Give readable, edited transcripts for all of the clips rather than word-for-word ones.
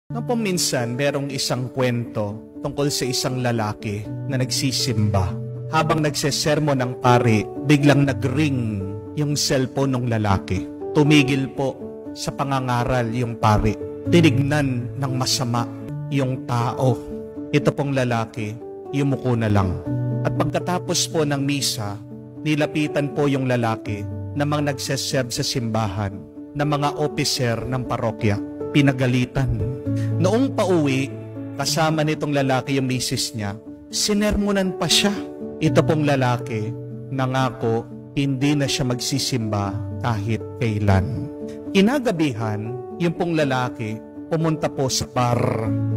Noon po minsan, merong isang kwento tungkol sa isang lalaki na nagsisimba. Habang nagsesermon ng pari, biglang nag-ring yung cellphone ng lalaki. Tumigil po sa pangangaral yung pari. Tinignan ng masama yung tao. Ito pong lalaki, yumuko na lang. At pagkatapos po ng misa, nilapitan po yung lalaki na mga nagseserve sa simbahan na mga officer ng parokya. Pinagalitan. Noong pauwi, kasama nitong lalaki yung misis niya, sinermonan pa siya. Ito pong lalaki, nangako, hindi na siya magsisimba kahit kailan. Kinagabihan, yung pong lalaki, pumunta po sa bar.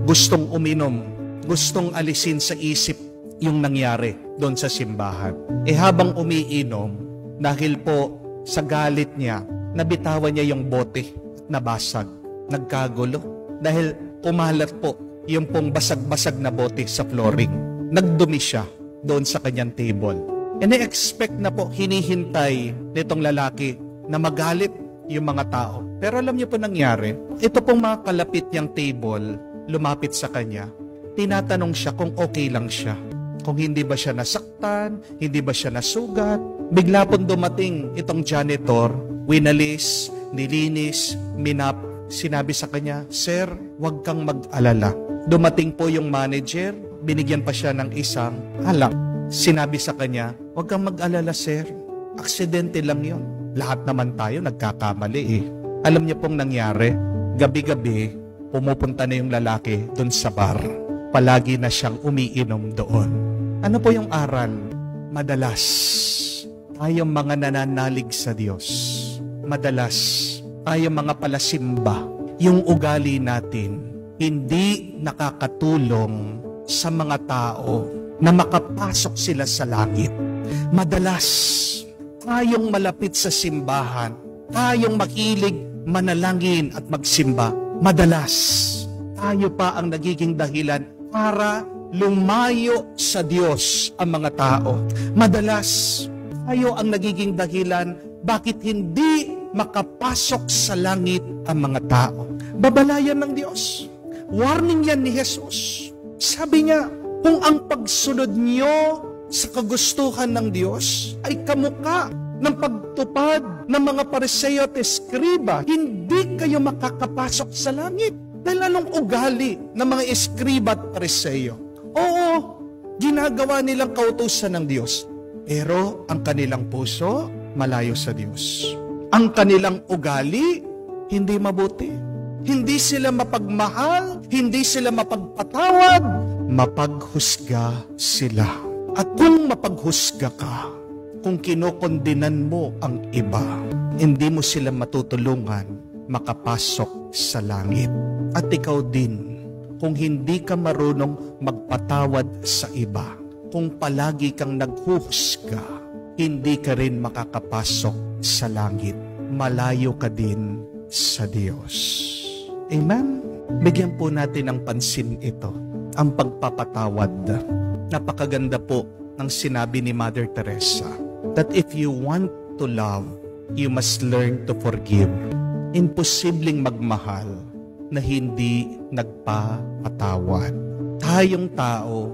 Gustong uminom, gustong alisin sa isip yung nangyari doon sa simbahan. Habang umiinom, dahil po sa galit niya, nabitawan niya yung bote at nabasag. Nagkagulo. Dahil kumalat po yung pong basag-basag na bote sa flooring. Nagdumi siya doon sa kanyang table. I-expect na po, hinihintay nitong lalaki na magalit yung mga tao. Pero alam niyo po nangyari, ito pong mga kalapit niyang table, lumapit sa kanya, tinatanong siya kung okay lang siya. Kung hindi ba siya nasaktan, hindi ba siya nasugat. Bigla pong dumating itong janitor, winalis, nilinis, minap. Sinabi sa kanya, "Sir, huwag kang mag-alala." Dumating po yung manager, binigyan pa siya ng isang alak. Sinabi sa kanya, "Huwag kang mag-alala, sir. Aksidente lang yon. Lahat naman tayo nagkakamali eh." Alam niyo pong nangyari, gabi-gabi, pumupunta na yung lalaki doon sa bar. Palagi na siyang umiinom doon. Ano po yung aral? Madalas, tayong mga nananalig sa Diyos. Madalas, tayong mga palasimba. Yung ugali natin, hindi nakakatulong sa mga tao na makapasok sila sa langit. Madalas, tayong malapit sa simbahan, tayong makilig, manalangin at magsimba. Madalas, tayo pa ang nagiging dahilan para lumayo sa Diyos ang mga tao. Madalas, tayo ang nagiging dahilan bakit hindi makapasok sa langit ang mga tao. Babalayan ng Diyos. Warning yan ni Jesus. Sabi niya, kung ang pagsunod niyo sa kagustuhan ng Diyos ay kamukha ng pagtupad ng mga Pariseo at Eskriba, hindi kayo makakapasok sa langit. Dahil anong ugali ng mga Eskriba at Pariseo? Oo, ginagawa nilang kautusan ng Diyos. Pero ang kanilang puso, malayo sa Diyos. Ang kanilang ugali, hindi mabuti. Hindi sila mapagmahal, hindi sila mapagpatawad, mapaghusga sila. At kung mapaghusga ka, kung kinokondinan mo ang iba, hindi mo sila matutulungan makapasok sa langit. At ikaw din, kung hindi ka marunong magpatawad sa iba, kung palagi kang naghuhusga, hindi ka rin makakapasok sa langit. Malayo ka din sa Diyos. Amen? Bigyan po natin ng pansin ito, ang pagpapatawad. Napakaganda po ng sinabi ni Mother Teresa, that if you want to love, you must learn to forgive. Imposibleng magmahal na hindi nagpapatawad. Tayong tao,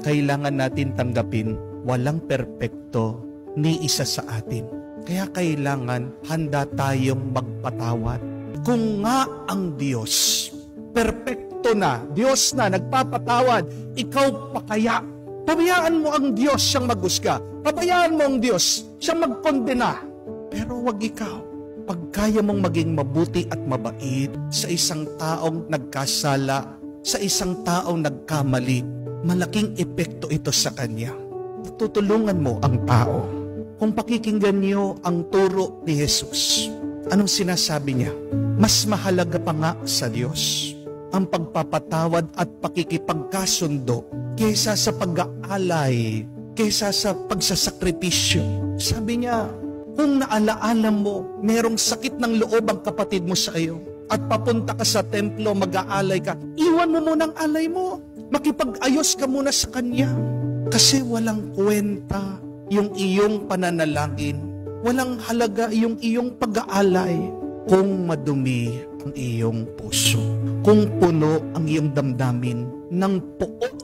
kailangan natin tanggapin walang perpekto ni isa sa atin. Kaya kailangan handa tayong magpatawad. Kung nga ang Diyos, perpekto na, Diyos na, nagpapatawad, ikaw pa kaya? Pabayaan mo ang Diyos siyang maghusga. Pabayaan mo ang Diyos siyang magkondena. Pero wag ikaw. Pag kaya mong maging mabuti at mabait sa isang taong nagkasala, sa isang taong nagkamali, malaking epekto ito sa kanya. Tutulungan mo ang tao. Kung pakikinggan niyo ang turo ni Jesus, anong sinasabi niya? Mas mahalaga pa nga sa Diyos ang pagpapatawad at pakikipagkasundo kaysa sa pag-aalay, kaysa sa pagsasakripisyo. Sabi niya, kung naalaala mo, merong sakit ng loob ang kapatid mo sa iyo at papunta ka sa templo, mag-aalay ka, iwan mo muna ang alay mo. Makipag-ayos ka muna sa kanya. Kasi walang kwenta yung iyong pananalangin. Walang halaga yung iyong pag-aalay kung madumi ang iyong puso. Kung puno ang iyong damdamin ng puot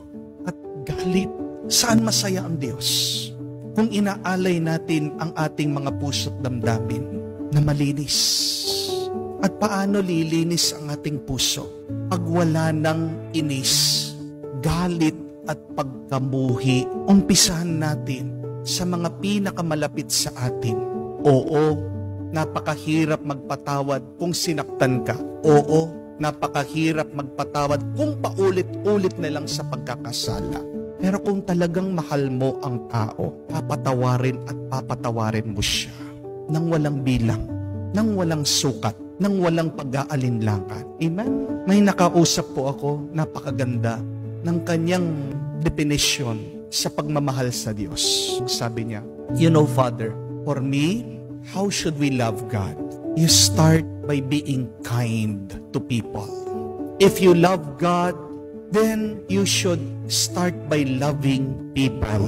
at galit, saan masaya ang Diyos? Kung inaalay natin ang ating mga puso't damdamin na malinis. At paano lilinis ang ating puso? Pag wala ng inis, galit at pagkamuhi, umpisahan natin sa mga pinakamalapit sa atin. Oo, napakahirap magpatawad kung sinaktan ka. Oo, napakahirap magpatawad kung paulit-ulit na lang sa pagkakasala. Pero kung talagang mahal mo ang tao, papatawarin at papatawarin mo siya nang walang bilang, nang walang sukat, nang walang pag-aalinlangan. Amen? May nakausap po ako, napakaganda, ng kanyang definition sa pagmamahal sa Diyos. Sabi niya, you know, Father, for me, how should we love God? You start by being kind to people. If you love God, then you should start by loving people.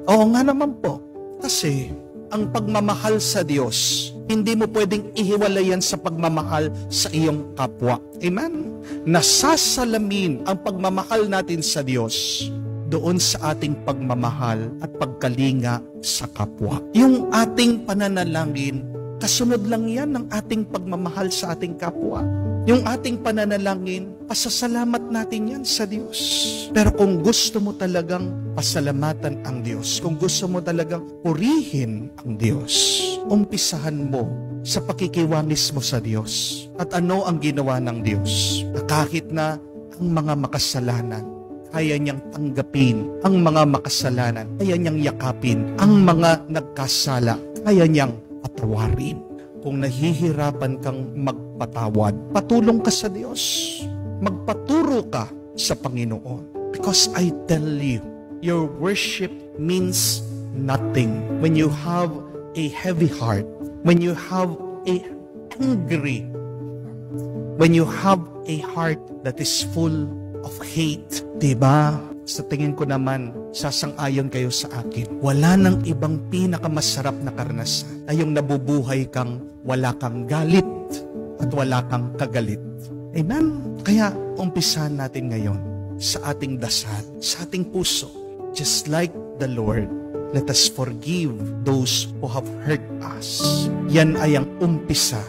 Oo nga naman po. Kasi ang pagmamahal sa Diyos, hindi mo pwedeng ihiwalayan sa pagmamahal sa iyong kapwa. Amen? Nasasalamin ang pagmamahal natin sa Diyos doon sa ating pagmamahal at pagkalinga sa kapwa. Yung ating pananalangin, kasunod lang yan ng ating pagmamahal sa ating kapwa. Yung ating pananalangin, pasasalamat natin yan sa Diyos. Pero kung gusto mo talagang pasalamatan ang Diyos, kung gusto mo talagang purihin ang Diyos, umpisahan mo sa pakikiwangis mo sa Diyos. At ano ang ginawa ng Diyos? Na kahit na ang mga makasalanan, kaya niyang tanggapin ang mga makasalanan, kaya niyang yakapin ang mga nagkasala, kaya niyang patawarin. Kung nahihirapan kang magpatawad, patulong ka sa Diyos. Magpaturo ka sa Panginoon. Because I tell you, your worship means nothing when you have a heavy heart, when you have a angry, when you have a heart that is full of hate. Diba? Sa tingin ko naman, sasang-ayon kayo sa akin. Wala nang ibang pinakamasarap na karanasan ay yung nabubuhay kang wala kang galit at wala kang kagalit. Amen? Kaya umpisahan natin ngayon sa ating dasal, sa ating puso. Just like the Lord, let us forgive those who have hurt us. Yan ay ang umpisa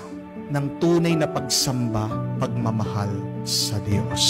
ng tunay na pagsamba, pagmamahal sa Diyos.